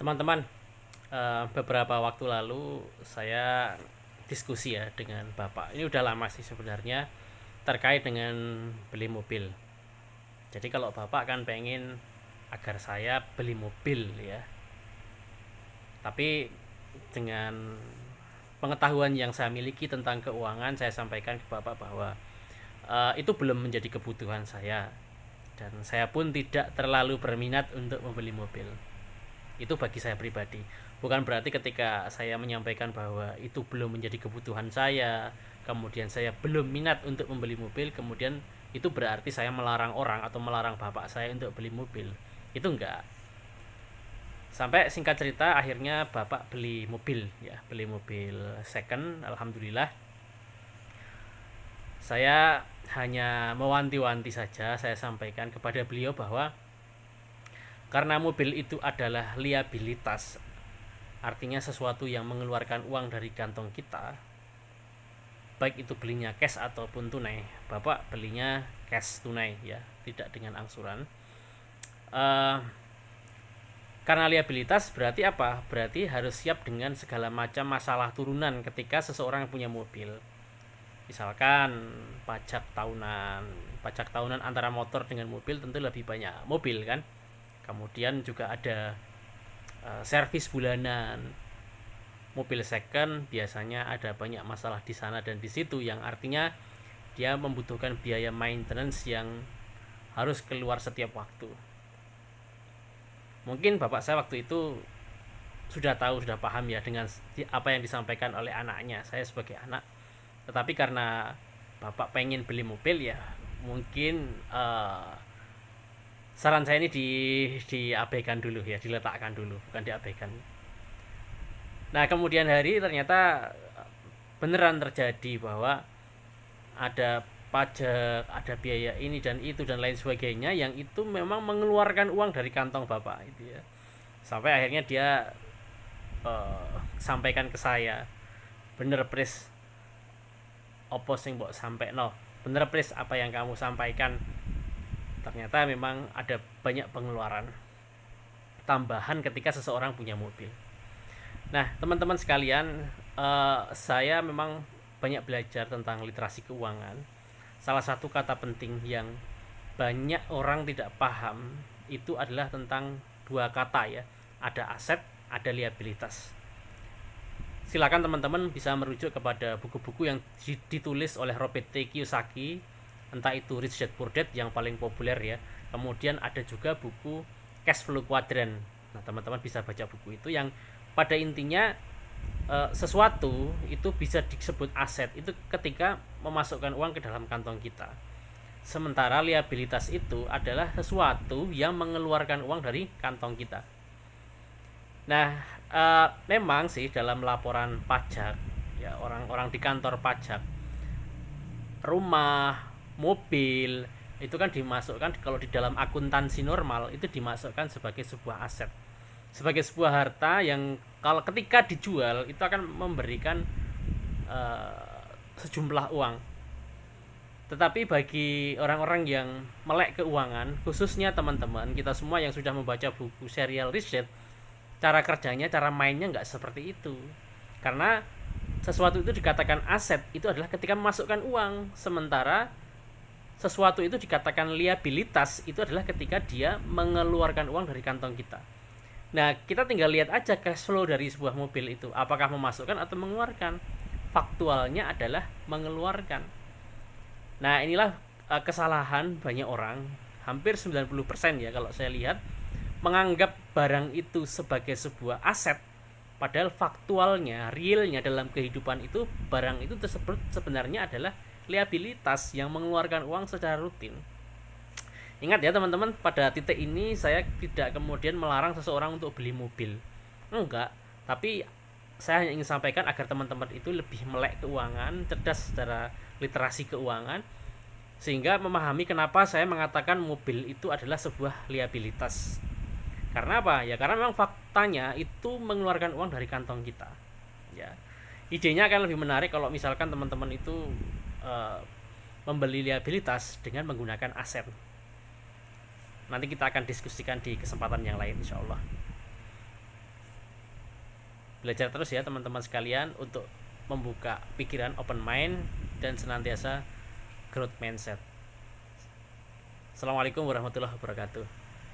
Teman-teman, beberapa waktu lalu saya diskusi ya dengan Bapak. Ini udah lama sih sebenarnya terkait dengan beli mobil. Jadi kalau Bapak kan pengen agar saya beli mobil ya. Tapi dengan pengetahuan yang saya miliki tentang keuangan, saya sampaikan ke Bapak bahwa itu belum menjadi kebutuhan saya dan saya pun tidak terlalu berminat untuk membeli mobil. Itu bagi saya pribadi. Bukan berarti ketika saya menyampaikan bahwa itu belum menjadi kebutuhan saya, kemudian saya belum minat untuk membeli mobil, kemudian itu berarti saya melarang orang atau melarang bapak saya untuk beli mobil. Itu enggak. Sampai singkat cerita akhirnya bapak beli mobil ya, beli mobil second, alhamdulillah. Saya hanya mewanti-wanti saja, saya sampaikan kepada beliau bahwa karena mobil itu adalah liabilitas, artinya sesuatu yang mengeluarkan uang dari kantong kita, baik itu belinya cash ataupun tunai. Bapak belinya cash tunai ya, tidak dengan angsuran. Karena liabilitas berarti apa? Berarti harus siap dengan segala macam masalah turunan ketika seseorang punya mobil. Misalkan pajak tahunan antara motor dengan mobil tentu lebih banyak mobil kan. Kemudian juga ada servis bulanan. Mobil second biasanya ada banyak masalah di sana dan di situ, yang artinya dia membutuhkan biaya maintenance yang harus keluar setiap waktu. Mungkin bapak saya waktu itu sudah tahu, sudah paham ya dengan apa yang disampaikan oleh anaknya, saya sebagai anak. Tetapi karena bapak pengen beli mobil ya, mungkin saran saya ini diabaikan dulu ya, diletakkan dulu, bukan diabaikan. Nah kemudian hari ternyata beneran terjadi bahwa ada pajak, ada biaya ini dan itu dan lain sebagainya yang itu memang mengeluarkan uang dari kantong bapak itu ya. Sampai akhirnya dia sampaikan ke saya, bener pres opo sing mbok sampai no, bener pres apa yang kamu sampaikan. Ternyata memang ada banyak pengeluaran tambahan ketika seseorang punya mobil. Nah teman-teman sekalian, saya memang banyak belajar tentang literasi keuangan. Salah satu kata penting yang banyak orang tidak paham itu adalah tentang dua kata ya, ada aset, ada liabilitas. Silakan teman-teman bisa merujuk kepada buku-buku yang ditulis oleh Robert T. Kiyosaki, entah itu Rich Dad Poor Dad yang paling populer ya. Kemudian ada juga buku Cash Flow Quadrant. Nah teman-teman bisa baca buku itu yang pada intinya sesuatu itu bisa disebut aset itu ketika memasukkan uang ke dalam kantong kita. Sementara liabilitas itu adalah sesuatu yang mengeluarkan uang dari kantong kita. Nah, memang sih dalam laporan pajak ya, orang-orang di kantor pajak, rumah, mobil itu kan dimasukkan, kalau di dalam akuntansi normal itu dimasukkan sebagai sebuah aset, sebagai sebuah harta yang kalau ketika dijual itu akan memberikan sejumlah uang. Tetapi bagi orang-orang yang melek keuangan, khususnya teman-teman kita semua yang sudah membaca buku serial Rich Dad, cara kerjanya, cara mainnya nggak seperti itu. Karena sesuatu itu dikatakan aset itu adalah ketika memasukkan uang, sementara sesuatu itu dikatakan liabilitas itu adalah ketika dia mengeluarkan uang dari kantong kita. Nah kita tinggal lihat aja cash flow dari sebuah mobil itu, apakah memasukkan atau mengeluarkan. Faktualnya adalah mengeluarkan. Nah inilah kesalahan banyak orang, hampir 90% ya kalau saya lihat, menganggap barang itu sebagai sebuah aset, padahal faktualnya, realnya dalam kehidupan itu, barang itu tersebut sebenarnya adalah liabilitas yang mengeluarkan uang secara rutin. Ingat ya teman-teman, pada titik ini saya tidak kemudian melarang seseorang untuk beli mobil, enggak. Tapi saya hanya ingin sampaikan agar teman-teman itu lebih melek keuangan, cerdas secara literasi keuangan, sehingga memahami kenapa saya mengatakan mobil itu adalah sebuah liabilitas. Karena apa? Ya karena memang faktanya itu mengeluarkan uang dari kantong kita. Ya. Idenya akan lebih menarik kalau misalkan teman-teman itu membeli liabilitas dengan menggunakan aset. Nanti kita akan diskusikan di kesempatan yang lain insyaallah. Belajar terus ya teman-teman sekalian untuk membuka pikiran, open mind, dan senantiasa growth mindset. Assalamualaikum warahmatullahi wabarakatuh.